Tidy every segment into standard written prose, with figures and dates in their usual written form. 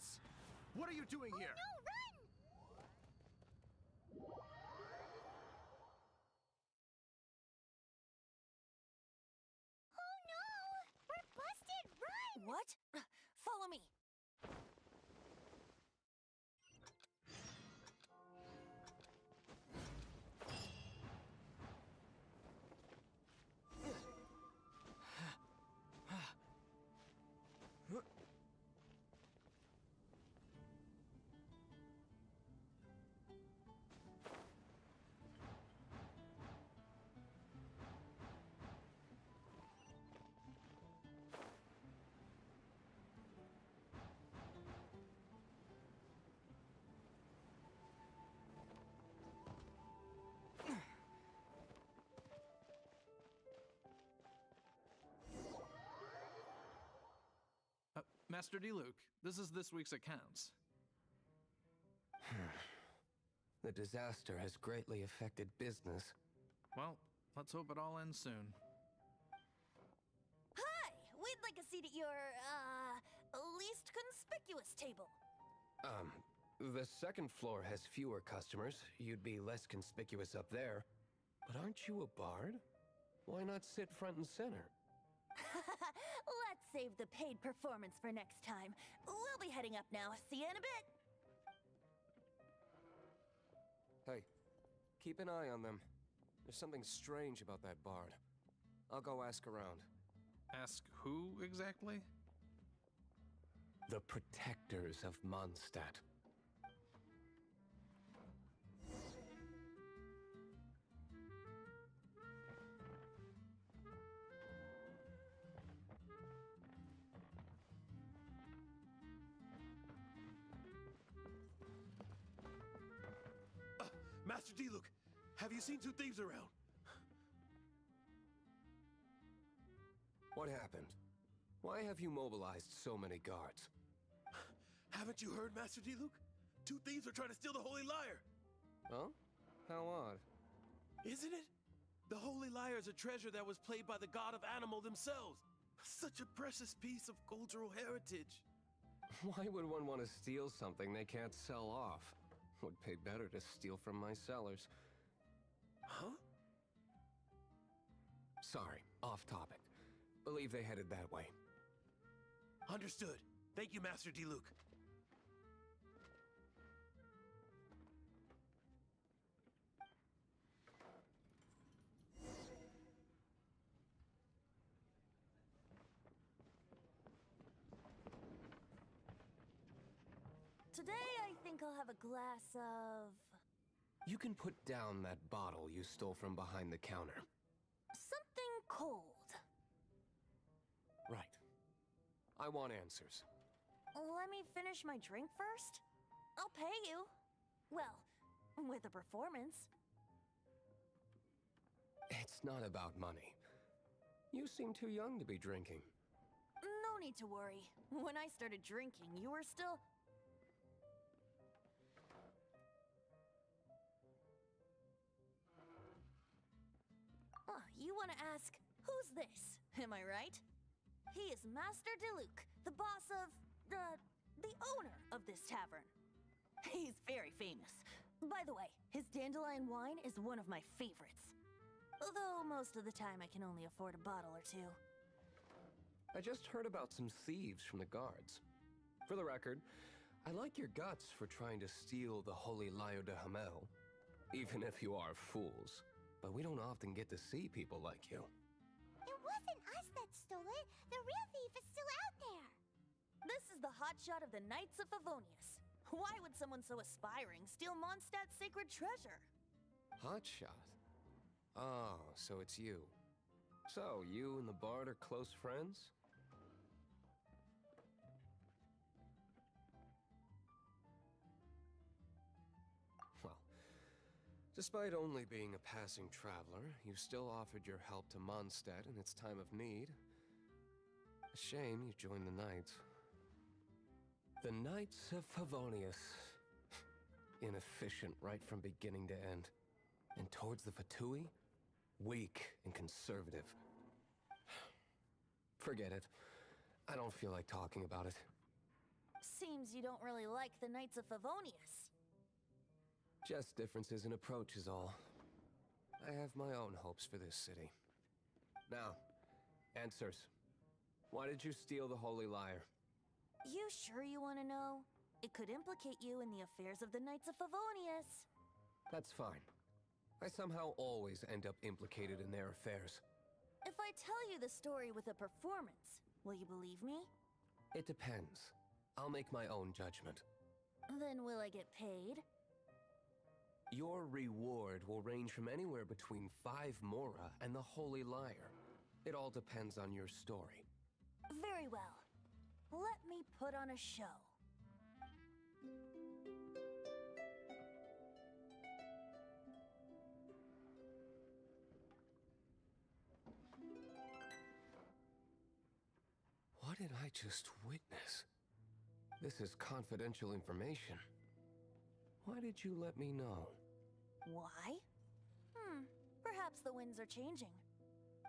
face! What are you doing here? No, run! Oh no! We're busted! Run! What? Follow me. Master D. Luke, this is this week's accounts. The disaster has greatly affected business. Well, let's hope it all ends soon. Hi! We'd like a seat at your, least conspicuous table. The second floor has fewer customers. You'd be less conspicuous up there. But aren't you a bard? Why not sit front and center? Let's save the paid performance for next time. We'll be heading up now. See you in a bit. Hey, keep an eye on them. There's something strange about that bard. I'll go ask around. Ask who exactly? The protectors of Mondstadt. Master D. Luke, have you seen two thieves around? What happened? Why have you mobilized so many guards? Haven't you heard, Master D. Luke? Two thieves are trying to steal the Holy Lyre. Huh? How odd. Isn't it? The Holy Lyre is a treasure that was played by the god of animal themselves. Such a precious piece of cultural heritage. Why would one want to steal something they can't sell off? Would pay better to steal from my sellers. Huh? Sorry, off topic. Believe they headed that way. Understood. Thank you, Master D. Luke. Today, I think I'll have a glass of... You can put down that bottle you stole from behind the counter. something cold. Right. I want answers. Let me finish my drink first. I'll pay you. Well, with a performance. It's not about money. You seem too young to be drinking. No need to worry. When I started drinking, you were still... Oh, you want to ask, who's this? Am I right? He is Master D. Luke, the boss of... the owner of this tavern. He's very famous. By the way, his dandelion wine is one of my favorites. Although most of the time I can only afford a bottle or two. I just heard about some thieves from the guards. For the record, I like your guts for trying to steal the Holy Lyre de Hamel. Even if you are fools. But we don't often get to see people like you. It wasn't us that stole it. The real thief is still out there. This is the hotshot of the Knights of Favonius. Why would someone so aspiring steal Mondstadt's sacred treasure? Hotshot? Oh, so it's you. So, you and the bard are close friends? Well, despite only being a passing traveler, you still offered your help to Mondstadt in its time of need. A shame you joined the Knights. The Knights of Favonius. Inefficient right from beginning to end. And towards the Fatui, weak and conservative. Forget it. I don't feel like talking about it. Seems you don't really like the Knights of Favonius. Just differences in approach is all. I have my own hopes for this city. Now, answers. Why did you steal the Holy Lyre? You sure you want to know? It could implicate you in the affairs of the Knights of Favonius. That's fine. I somehow always end up implicated in their affairs. If I tell you the story with a performance, will you believe me? It depends. I'll make my own judgment. Then will I get paid? Your reward will range from anywhere between 5 mora and the Holy Lyre. It all depends on your story. Very well. Let me put on a show. What did I just witness? This is confidential information. Why did you let me know? Why? Perhaps the winds are changing.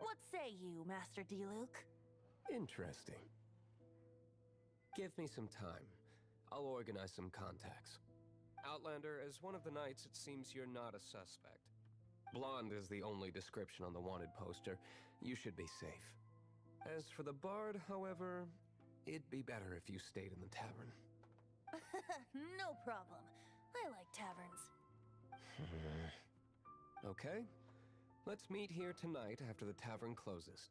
What say you, Master Diluc? Interesting. Give me some time. I'll organize some contacts. Outlander, as one of the knights, it seems you're not a suspect. Blonde is the only description on the wanted poster. You should be safe. As for the bard, however, it'd be better if you stayed in the tavern. No problem. I like taverns. Okay. Let's meet here tonight after the tavern closes.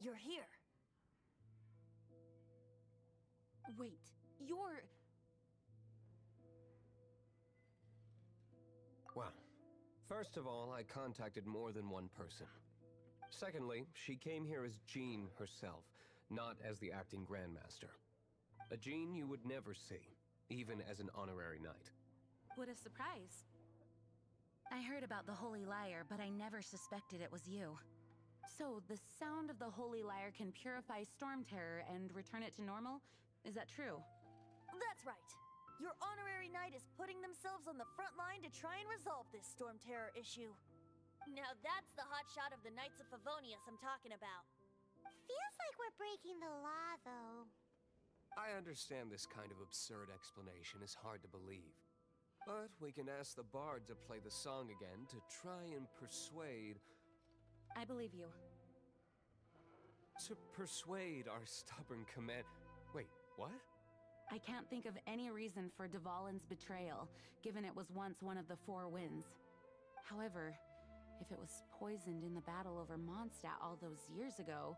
You're here. Wait, you're... Well, first of all, I contacted more than one person. Secondly, she came here as Jean herself, not as the acting Grandmaster. A Jean you would never see, even as an honorary knight. What a surprise. I heard about the Holy Lyre, but I never suspected it was you. So, the sound of the Holy Lyre can purify Storm Terror and return it to normal? Is that true? That's right. Your honorary knight is putting themselves on the front line to try and resolve this Storm Terror issue. Now that's the hotshot of the Knights of Favonius I'm talking about. Feels like we're breaking the law, though. I understand this kind of absurd explanation is hard to believe. But we can ask the bard to play the song again to try and persuade... I believe you. To persuade our stubborn command... Wait, what? I can't think of any reason for Dvalin's betrayal, given it was once one of the Four Winds. However, if it was poisoned in the battle over Mondstadt all those years ago,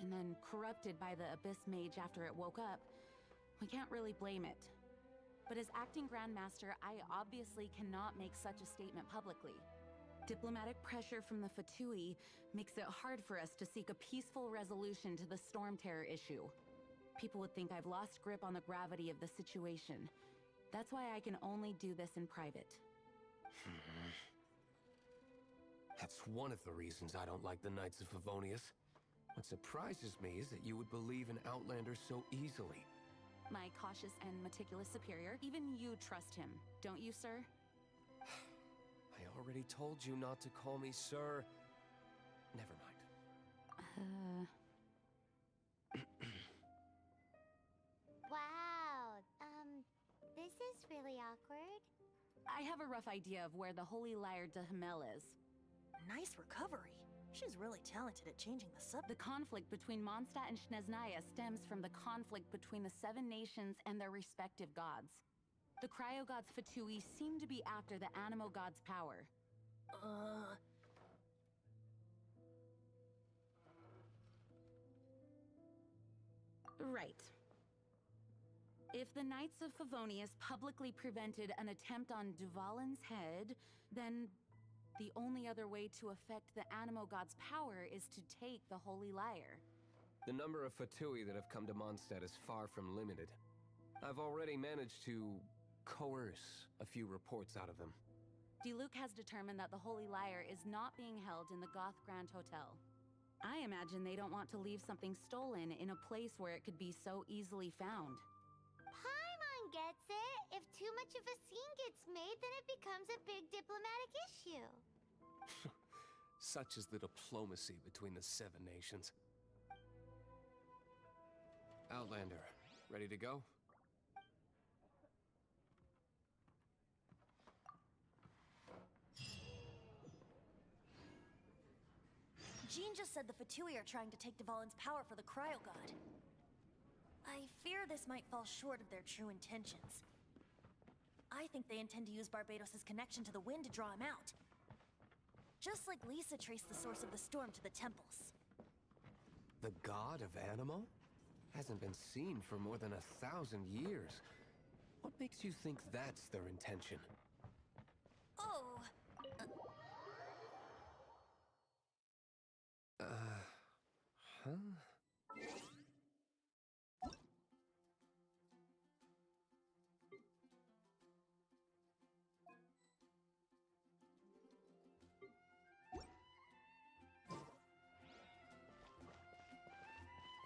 and then corrupted by the Abyss Mage after it woke up, we can't really blame it. But as acting Grandmaster, I obviously cannot make such a statement publicly. Diplomatic pressure from the Fatui makes it hard for us to seek a peaceful resolution to the Storm Terror issue. People would think I've lost grip on the gravity of the situation. That's why I can only do this in private. That's one of the reasons I don't like the Knights of Favonius. What surprises me is that you would believe an Outlander so easily. My cautious and meticulous superior, even you trust him, don't you, sir? I already told you not to call me sir. Never mind. Wow, this is really awkward. I have a rough idea of where the Holy Lyre de Himmel is. Nice recovery. She's really talented at changing the subject. The conflict between Mondstadt and Snezhnaya stems from the conflict between the 7 nations and their respective gods. The cryo-gods Fatui seem to be after the Animo god's power. Right. If the Knights of Favonius publicly prevented an attempt on Dvalin's head, then the only other way to affect the Animo god's power is to take the Holy Lyre. The number of Fatui that have come to Mondstadt is far from limited. I've already managed to coerce a few reports out of them. Diluc has determined that the Holy Lyre is not being held in the Goth Grand Hotel. I imagine they don't want to leave something stolen in a place where it could be so easily found. Paimon gets it. If too much of a scene gets made, then it becomes a big diplomatic issue. Such is the diplomacy between the 7 nations. Outlander, ready to go? Jean just said the Fatui are trying to take Dvalin's power for the Cryo God. I fear this might fall short of their true intentions. I think they intend to use Barbados' connection to the wind to draw him out. Just like Lisa traced the source of the storm to the temples. The god of Animo? Hasn't been seen for more than 1,000 years. What makes you think that's their intention? Oh, Huh?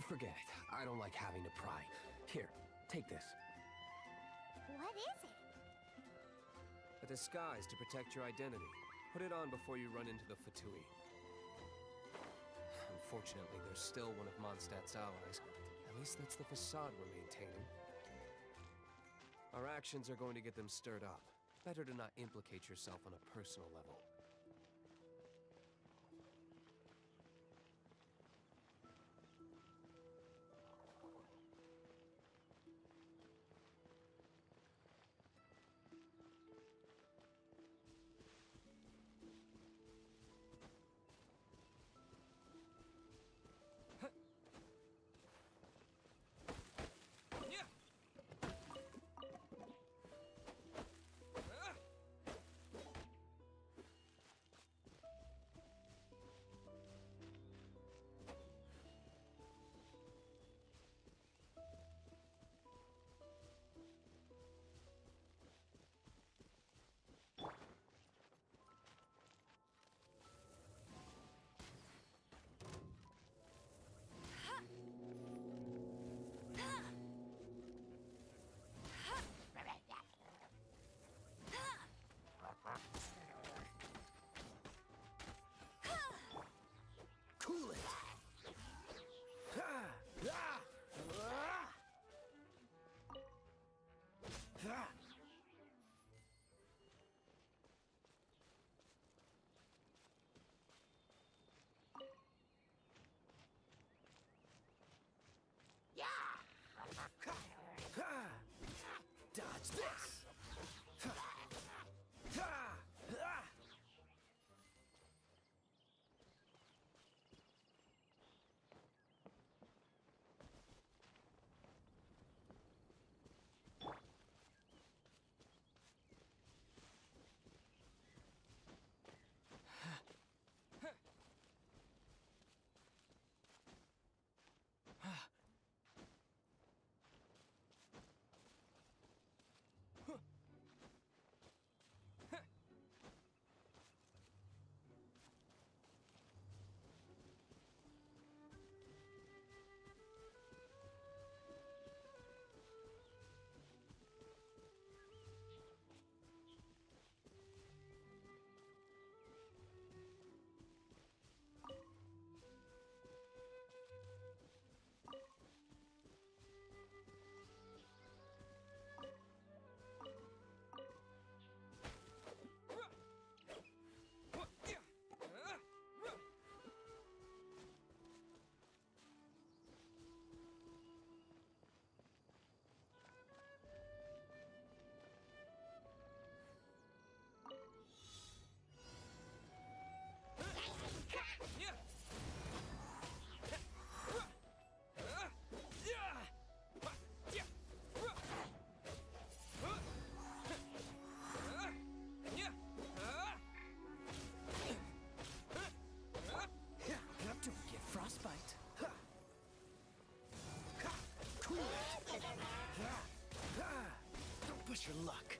Forget it. I don't like having to pry. Here, take this. What is it? A disguise to protect your identity. Put it on before you run into the Fatui. Unfortunately, they're still one of Mondstadt's allies. At least that's the facade we're maintaining. Our actions are going to get them stirred up. Better to not implicate yourself on a personal level. Push your luck.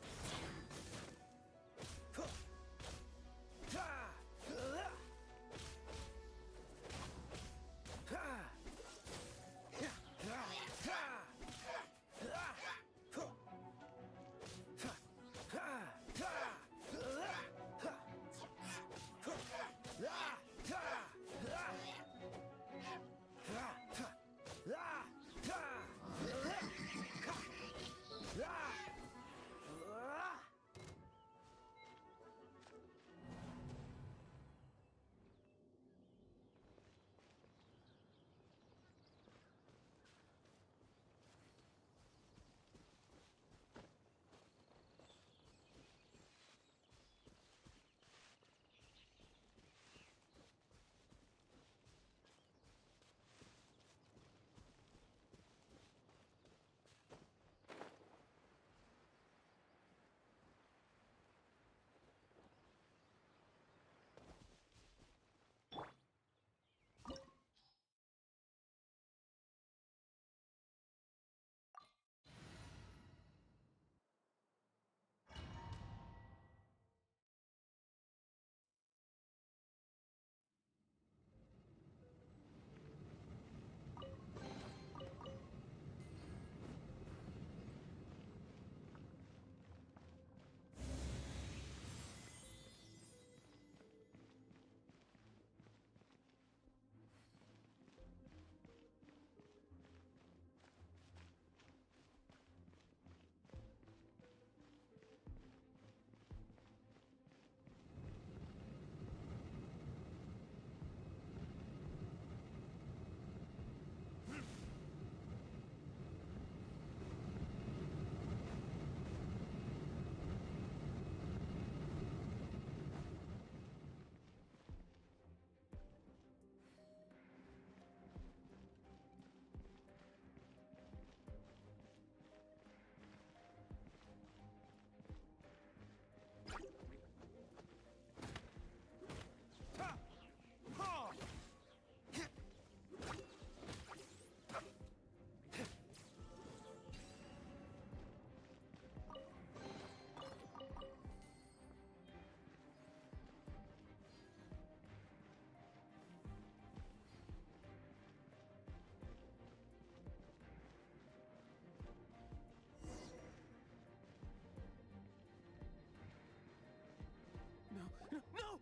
No!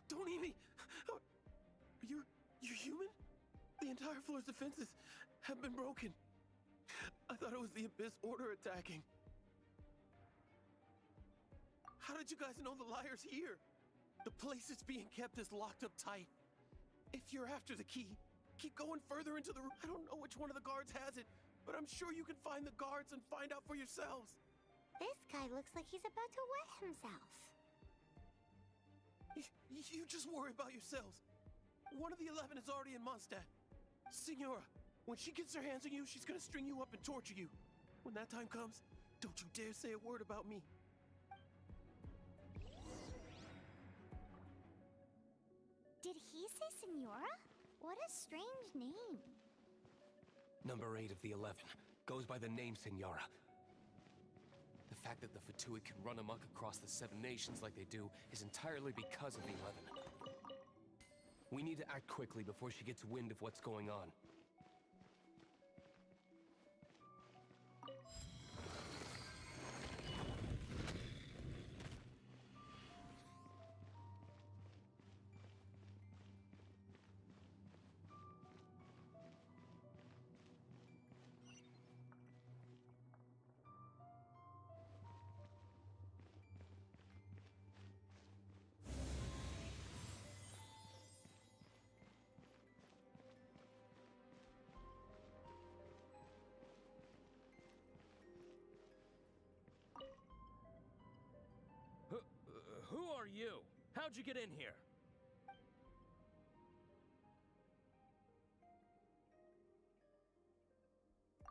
Don't eat me! You're human? The entire floor's defenses have been broken. I thought it was the Abyss Order attacking. How did you guys know the liar's here? The place it's being kept is locked up tight. If you're after the key, keep going further into the room. I don't know which one of the guards has it, but I'm sure you can find the guards and find out for yourselves. This guy looks like he's about to wet himself. You just worry about yourselves. One of the 11 is already in Mondstadt. Signora, when she gets her hands on you, she's gonna string you up and torture you. When that time comes, don't you dare say a word about me. Did he say Senora? What a strange name. Number 8 of the 11 goes by the name Senora. The fact that the Fatui can run amok across the 7 nations like they do is entirely because of the 11. We need to act quickly before she gets wind of what's going on. Who are you? How'd you get in here?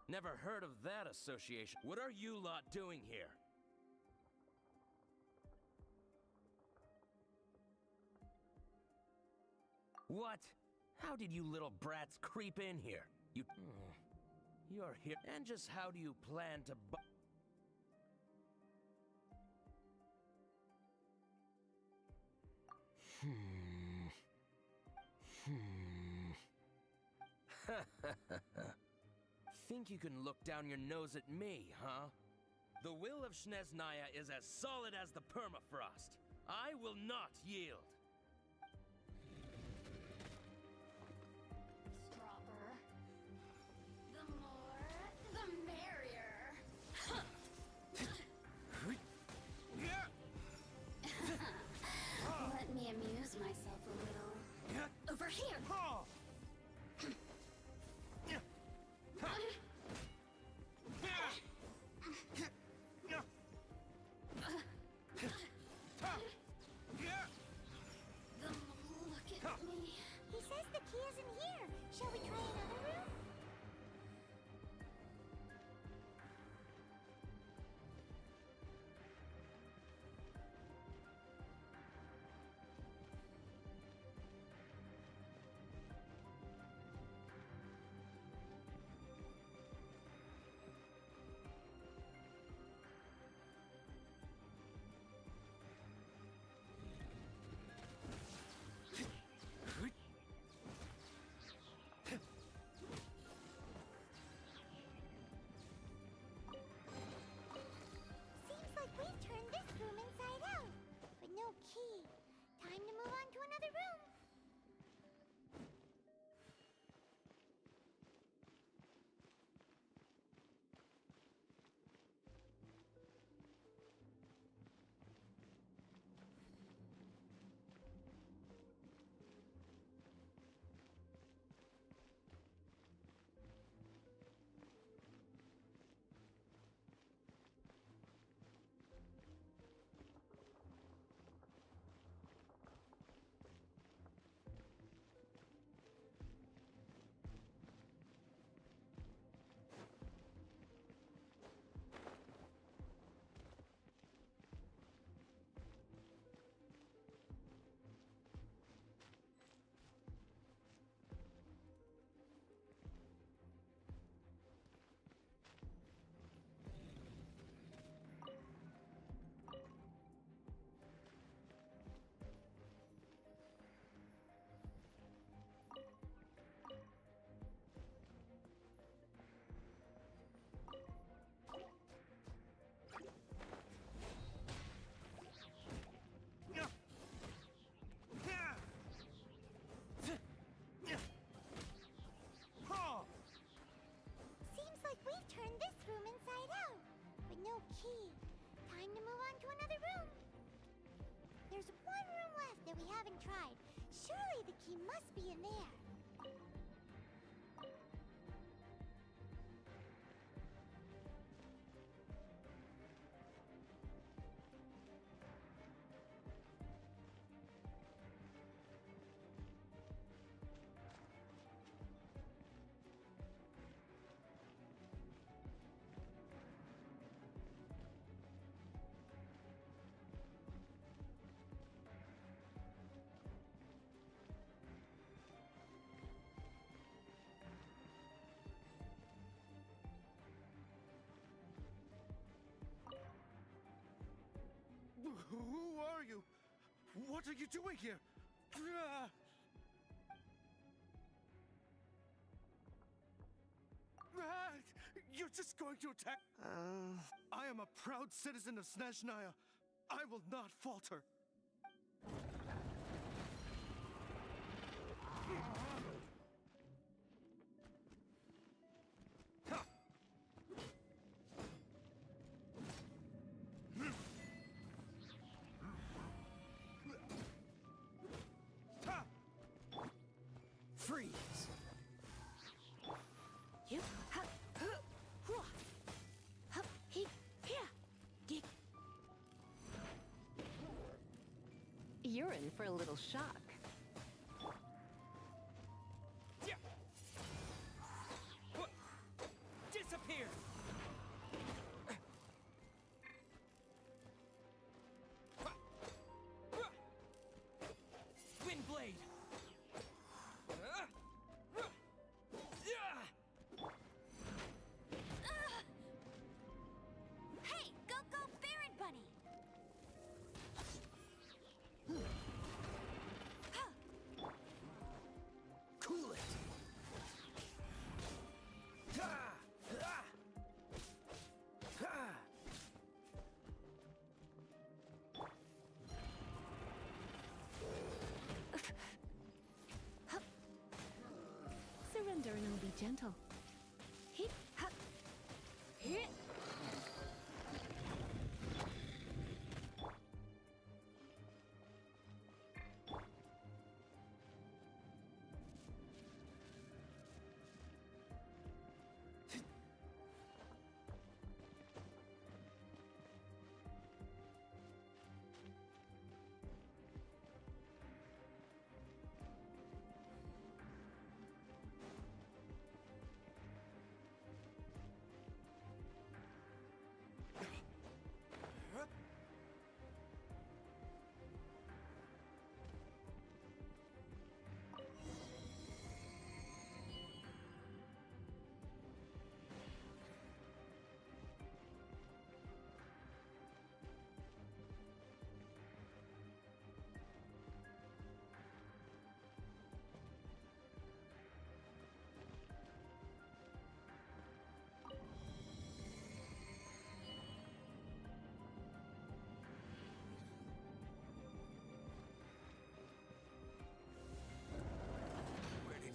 Never heard of that association. What are you lot doing here? What? How did you little brats creep in here? You're here. And just how do you plan to Think you can look down your nose at me, huh? The will of Snezhnaya is as solid as the permafrost. I will not yield. Strawber. The more, the merrier. Let me amuse myself a little. Over here. Look at me. He says the key isn't here. Shall we try another room? Seems like we've turned this room inside out, but no key. Time to move on to another room. Seems like we've turned this room inside out, but no key. Time to move on to another room. There's one room left that we haven't tried. Surely the key must be in there. Who are you? What are you doing here? You're just going to attack? I am a proud citizen of Snezhnaya. I will not falter. Freeze! You. You're in for a little shock. Disappear! Wind blade! Hey, go, Baron Bunny! gentle. Hip, hop, hit.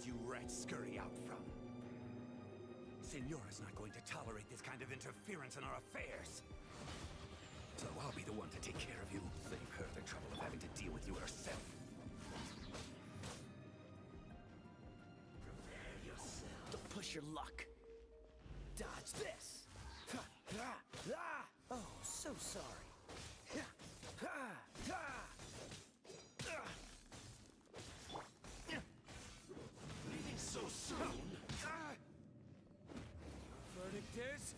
You rats scurry out from? Senora's not going to tolerate this kind of interference in our affairs. So I'll be the one to take care of you. Save her the trouble of having to deal with you herself. Prepare yourself. Don't push your luck. Dodge this. Oh, so sorry. Leaving so soon? Verdict is...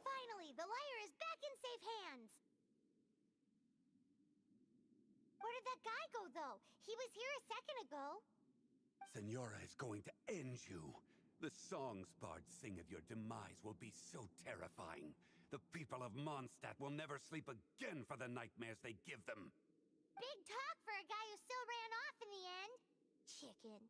Finally, the lyre is back in safe hands! Where did that guy go, though? He was here a second ago. Senora is going to end you. The songs bards sing of your demise will be so terrifying. The people of Mondstadt will never sleep again for the nightmares they give them. Big talk for a guy who still ran off in the end. Chicken.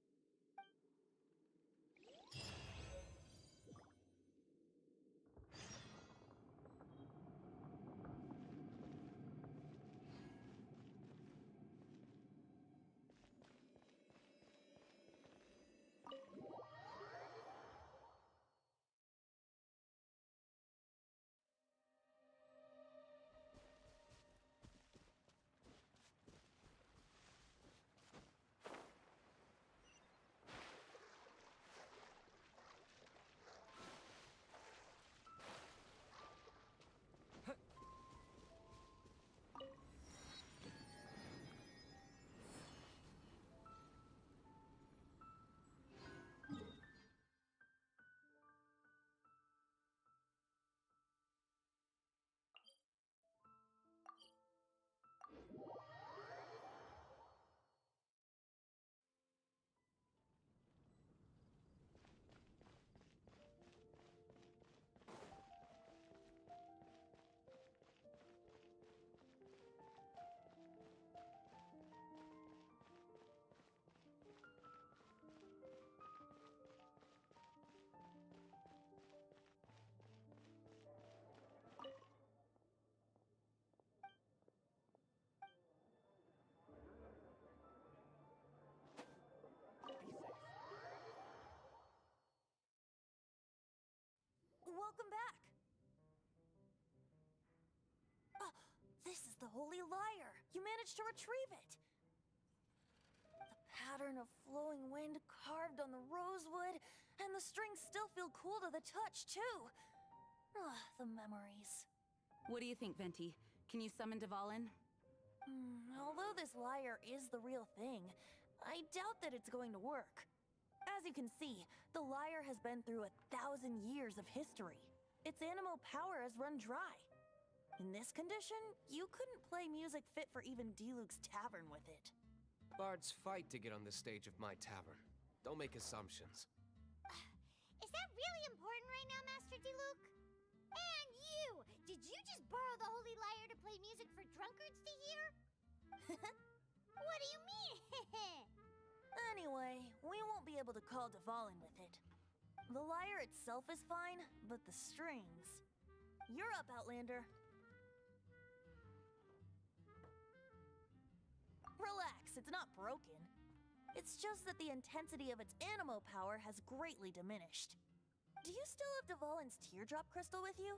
Welcome back. This is the Holy Lyre. You managed to retrieve it. The pattern of flowing wind carved on the rosewood, and the strings still feel cool to the touch, too. The memories. What do you think, Venti? Can you summon Dvalin? Although this lyre is the real thing, I doubt that it's going to work. As you can see, the lyre has been through 1,000 years of history. Its animal power has run dry. In this condition, you couldn't play music fit for even Diluc's tavern with it. Bards fight to get on the stage of my tavern. Don't make assumptions. Is that really important right now, Master Diluc? And you! Did you just borrow the Holy Lyre to play music for drunkards to hear? What do you mean? Anyway, we won't be able to call Dvalin with it. The lyre itself is fine, but the strings... You're up, Outlander. Relax, it's not broken. It's just that the intensity of its animo power has greatly diminished. Do you still have Dvalin's teardrop crystal with you?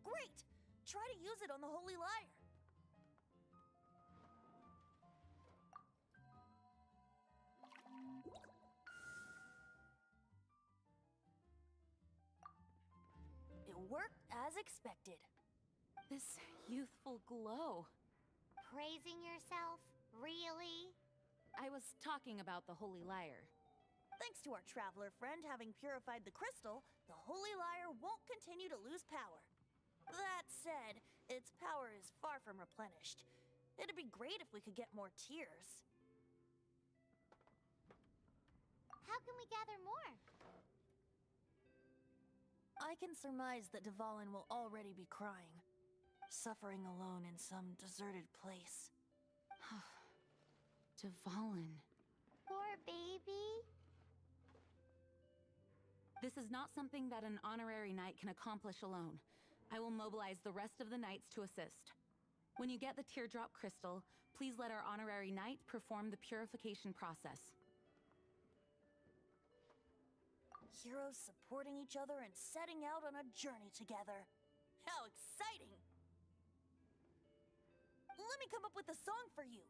Great! Try to use it on the Holy Lyre. It worked as expected. This youthful glow. Praising yourself? Really? I was talking about the Holy Lyre. Thanks to our traveler friend having purified the crystal, the Holy Lyre won't continue to lose power. That said, its power is far from replenished. It'd be great if we could get more tears. How can we gather more? I can surmise that Dvalin will already be crying, suffering alone in some deserted place. Dvalin. Poor baby. This is not something that an honorary knight can accomplish alone. I will mobilize the rest of the knights to assist. When you get the teardrop crystal, please let our honorary knight perform the purification process. Heroes supporting each other and setting out on a journey together. How exciting! Let me come up with a song for you.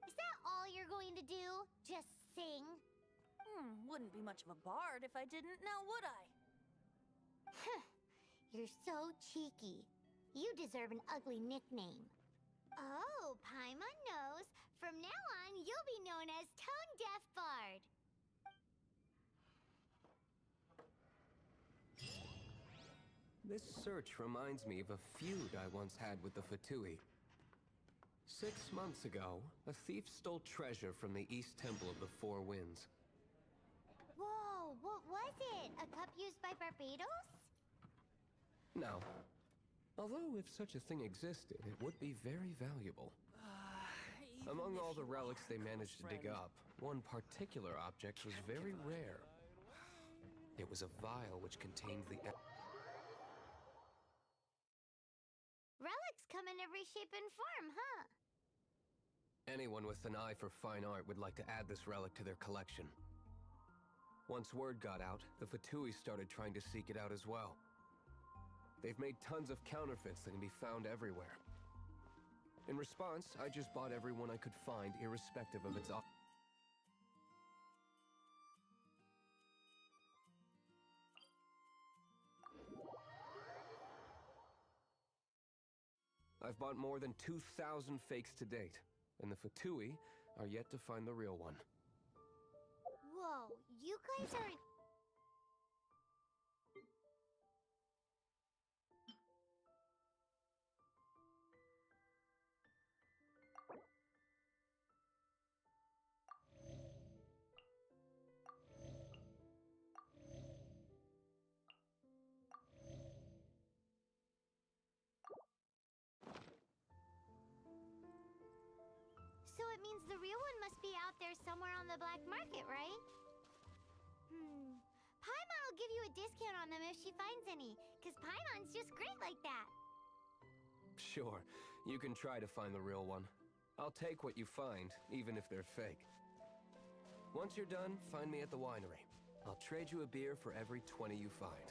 Is that all you're going to do? Just sing? Wouldn't be much of a bard if I didn't, now would I? You're so cheeky. You deserve an ugly nickname. Oh, Paimon knows. From now on, you'll be known as Tone Deaf Bard. This search reminds me of a feud I once had with the Fatui. 6 months ago, a thief stole treasure from the East Temple of the Four Winds. Whoa, what was it? A cup used by Barbados? No. Although if such a thing existed, it would be very valuable. Among all the relics they managed to dig up, one particular object was very rare. It was a vial which contained the... Relics come in every shape and form, huh? Anyone with an eye for fine art would like to add this relic to their collection. Once word got out, the Fatui started trying to seek it out as well. They've made tons of counterfeits that can be found everywhere. In response, I just bought everyone I could find, irrespective of its I've bought more than 2,000 fakes to date, and the Fatui are yet to find the real one. Whoa, you guys are... So it means the real one must be out there somewhere on the black market, right? Paimon will give you a discount on them if she finds any, because Paimon's just great like that. Sure, you can try to find the real one. I'll take what you find, even if they're fake. Once you're done, find me at the winery. I'll trade you a beer for every 20 you find.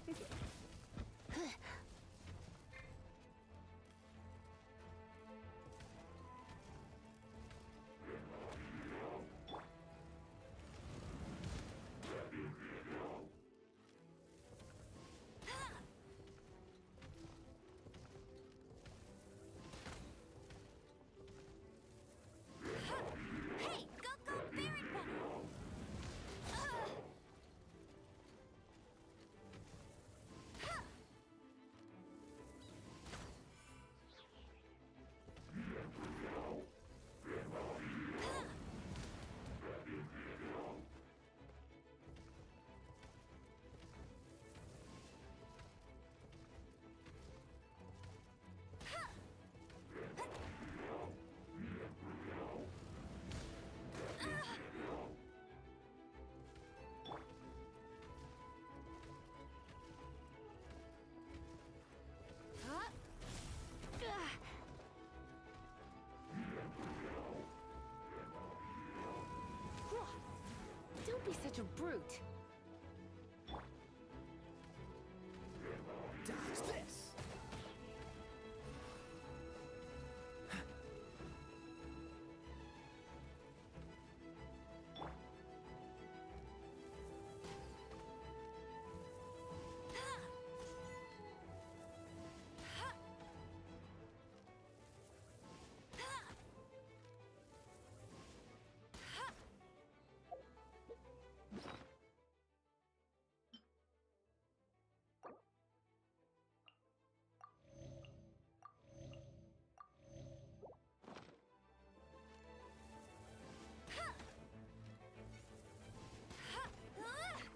Hey, go, Baron Bunny! Don't be such a brute. Dodge this!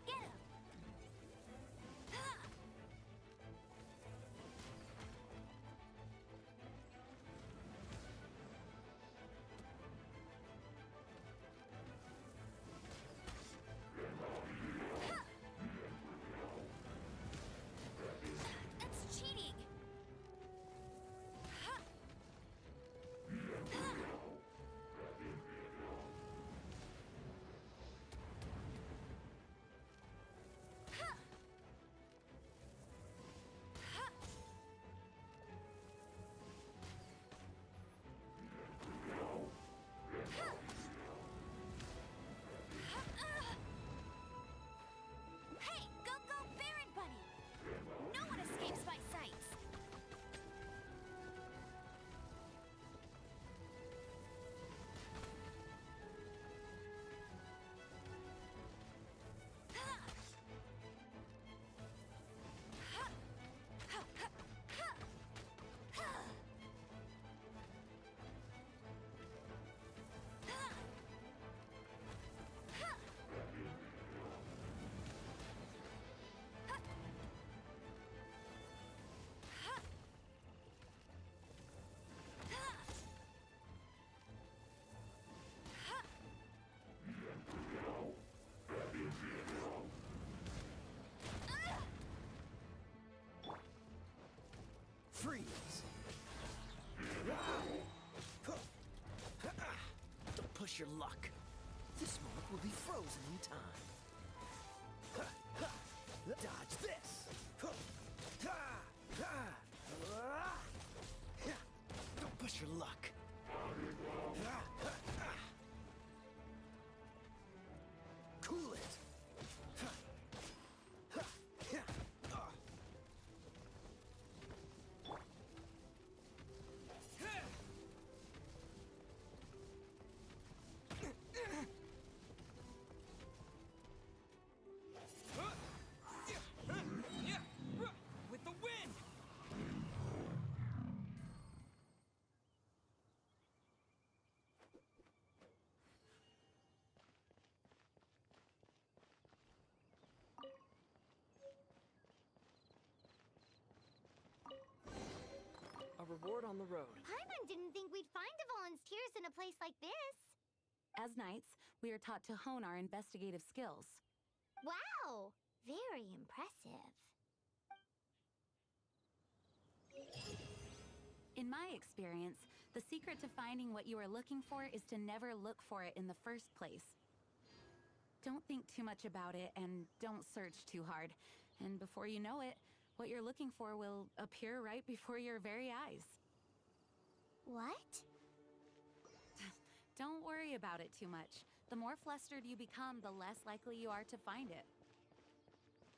Get him! That's cheating! Hey, go, Baron Bunny! No one escapes my sights! Freeze! Don't push your luck. This moment will be frozen in time. Dodge this! Don't push your luck. Cool it! With the wind! A reward on the road. Paimon didn't think we'd find the volunteers in a place like this. As knights, we are taught to hone our investigative skills. Wow! Very impressive. In my experience, the secret to finding what you are looking for is to never look for it in the first place. Don't think too much about it and don't search too hard. And before you know it, what you're looking for will appear right before your very eyes. What? Don't worry about it too much. The more flustered you become, the less likely you are to find it.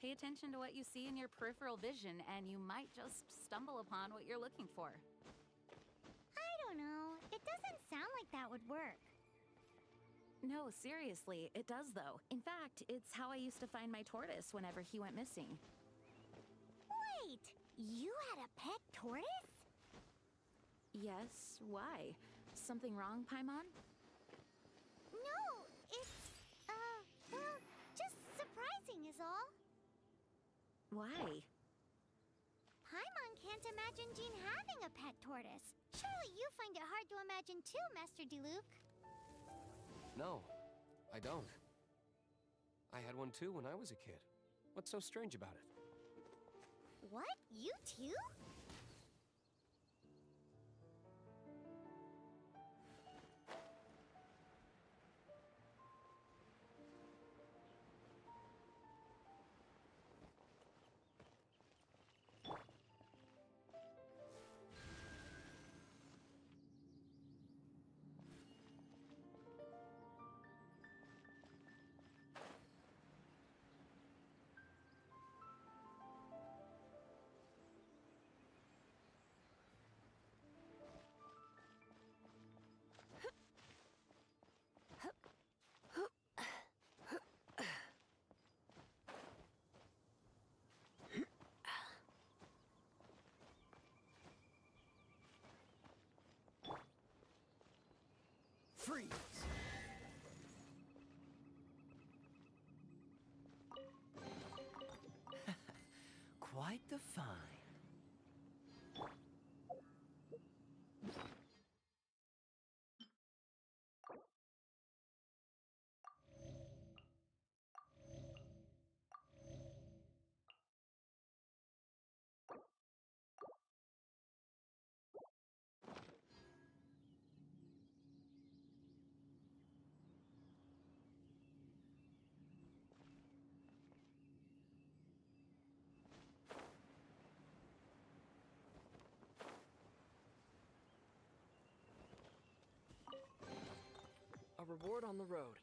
Pay attention to what you see in your peripheral vision, and you might just stumble upon what you're looking for. I don't know. It doesn't sound like that would work. No, seriously, it does though. In fact, it's how I used to find my tortoise whenever he went missing. Wait, you had a pet tortoise? Yes, why? Something wrong, Paimon? No, it's, well, just surprising is all. Why? Paimon can't imagine Jean having a pet tortoise. Surely you find it hard to imagine too, Master Diluc. No, I don't. I had one too when I was a kid. What's so strange about it? What? You too? Freeze! Quite the find. A reward on the road.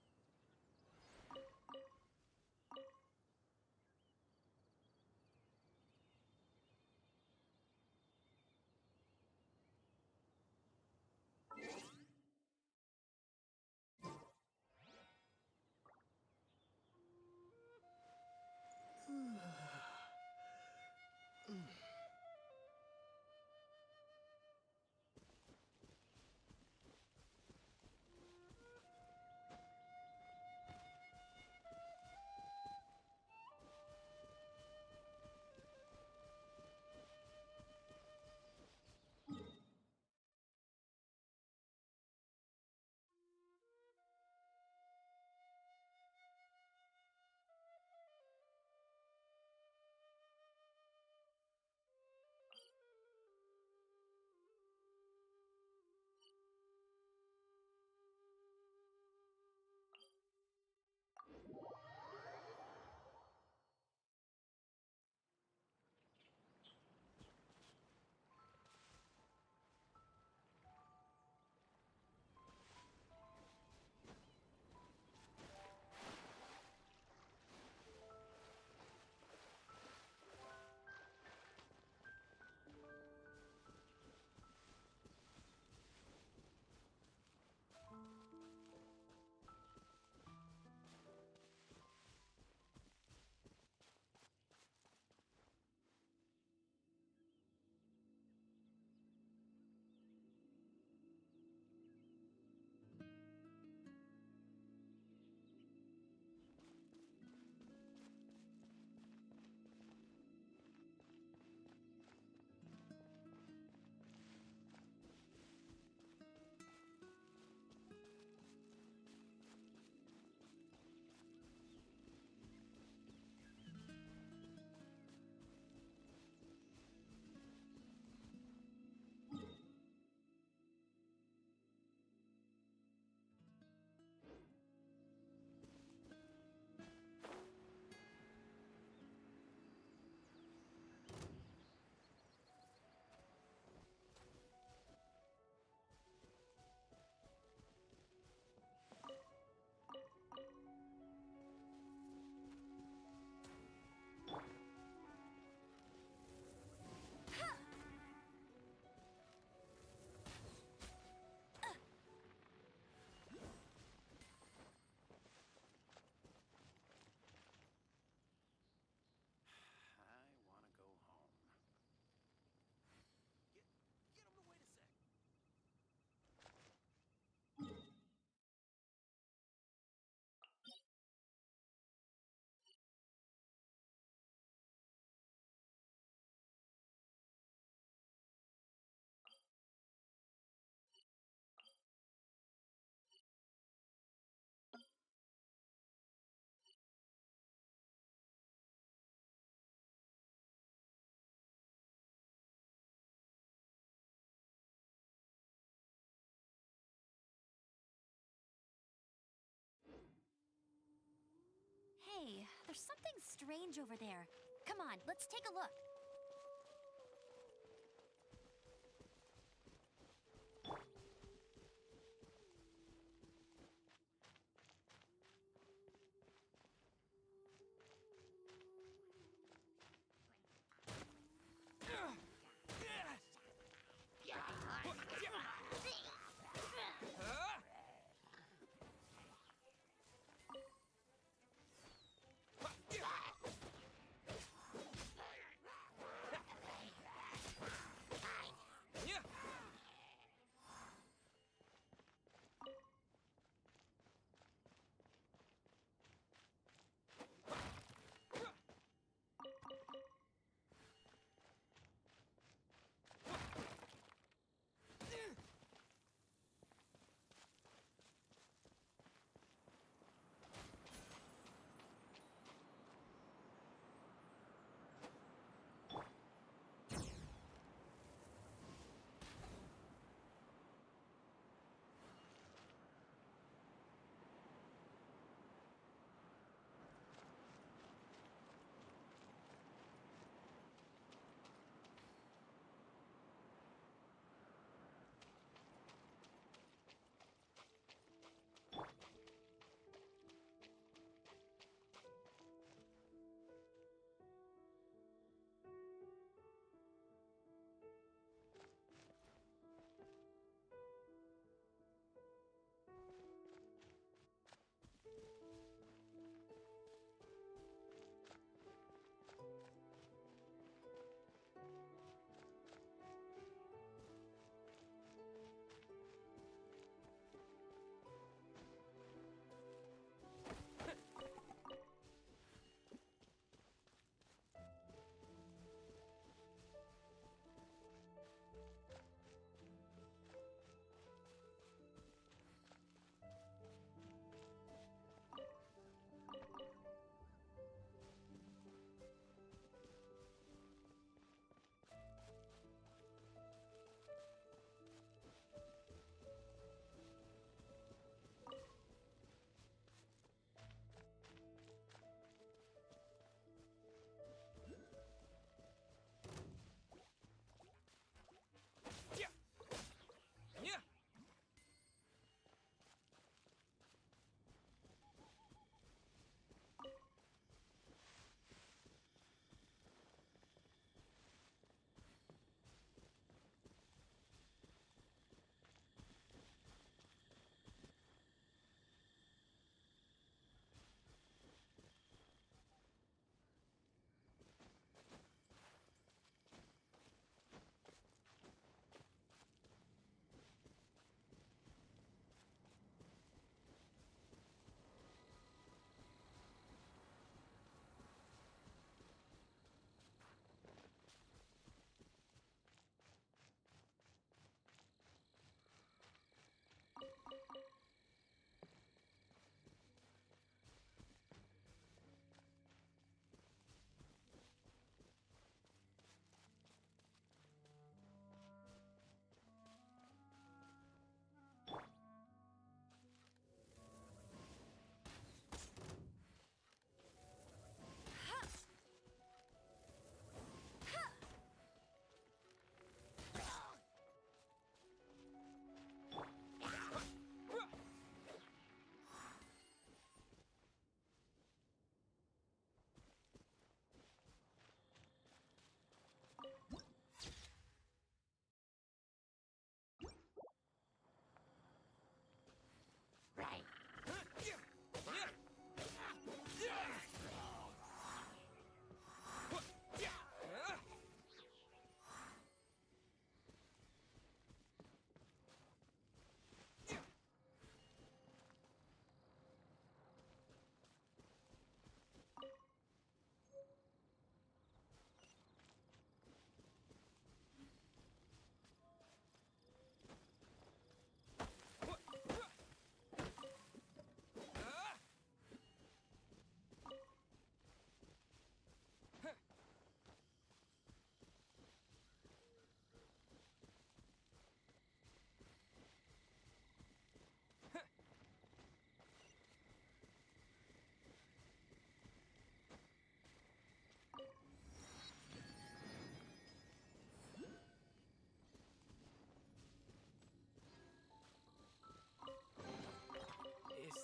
Hey, there's something strange over there. Come on, let's take a look.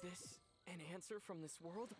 this an answer from this world?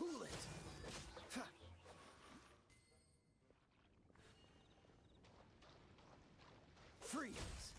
Cool it! Freeze!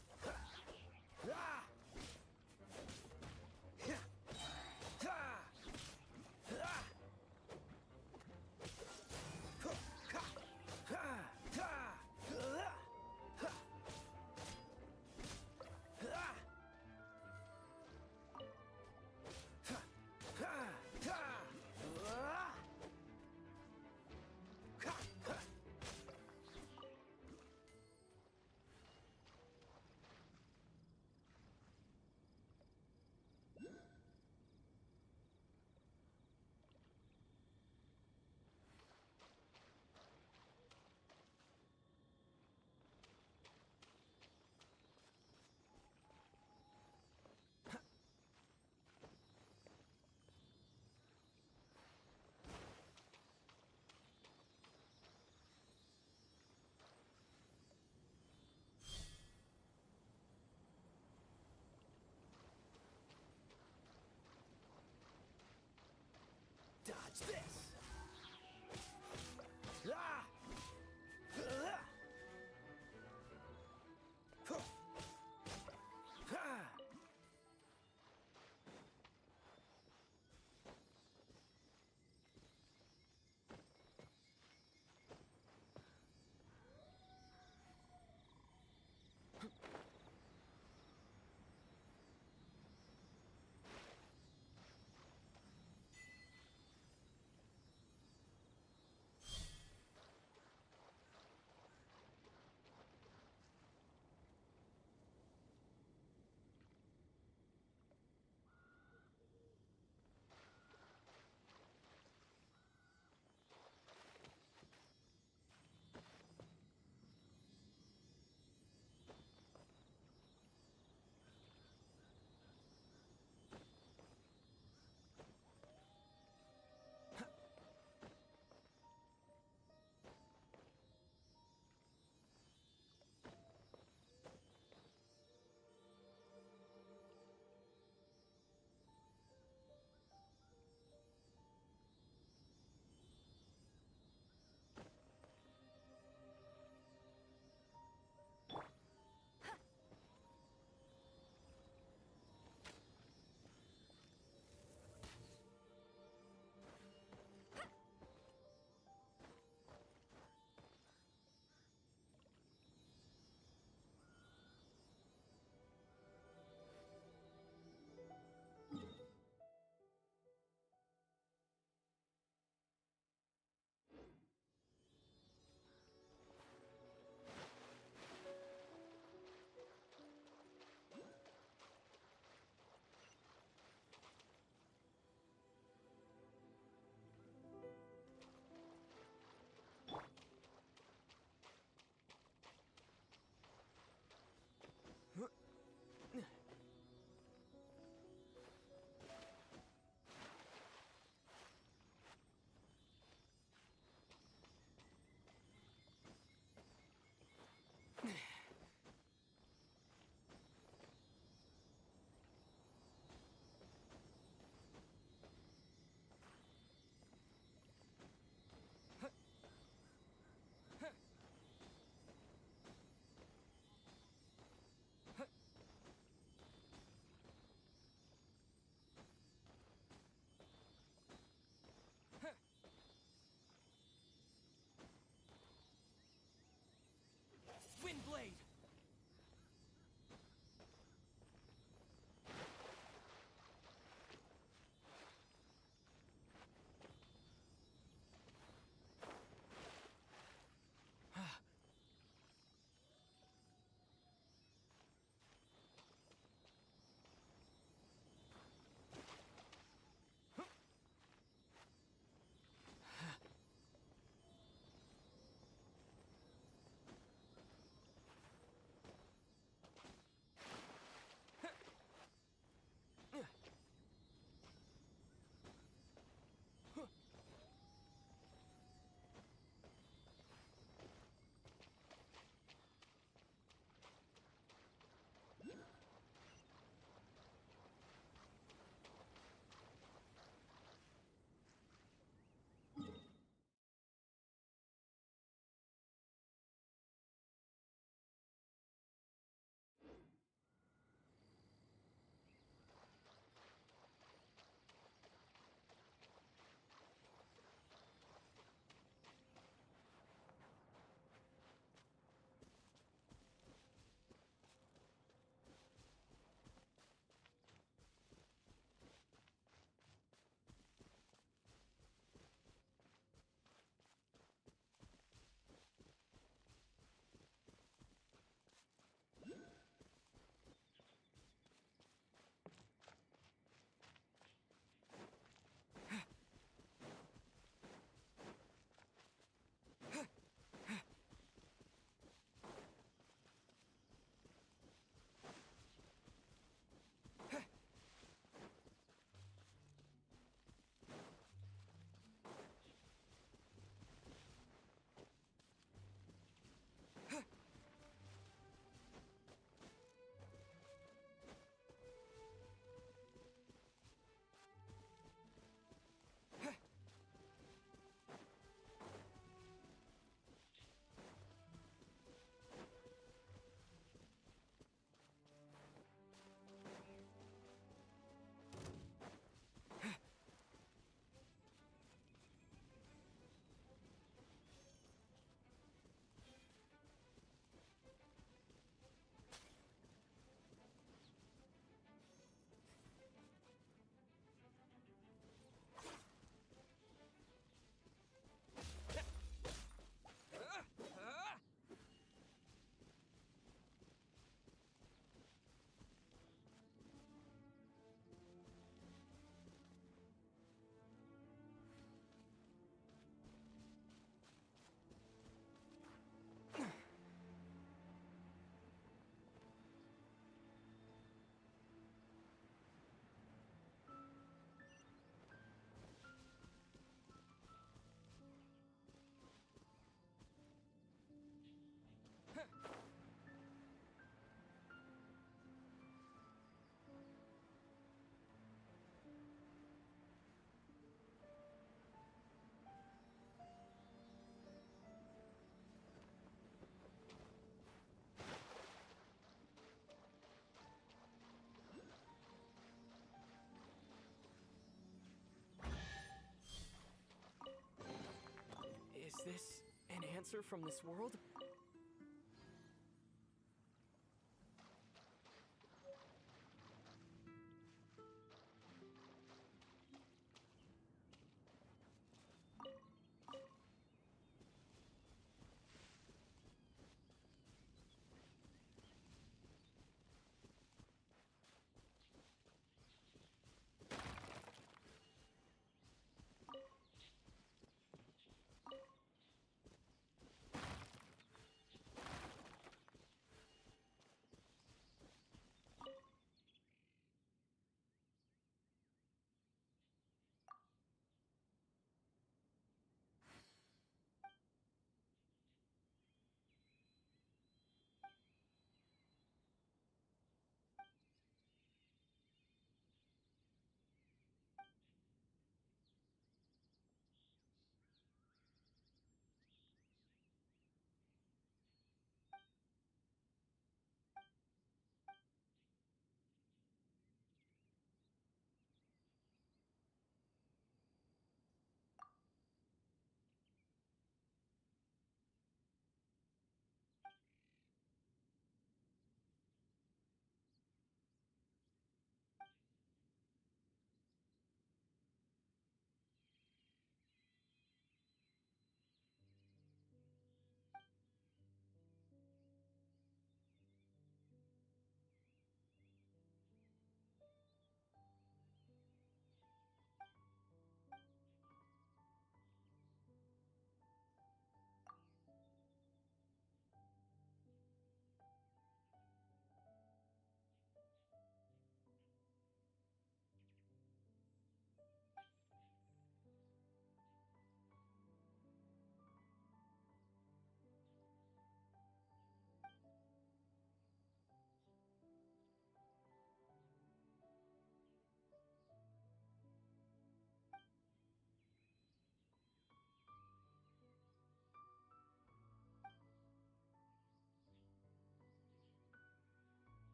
Is this an answer from this world?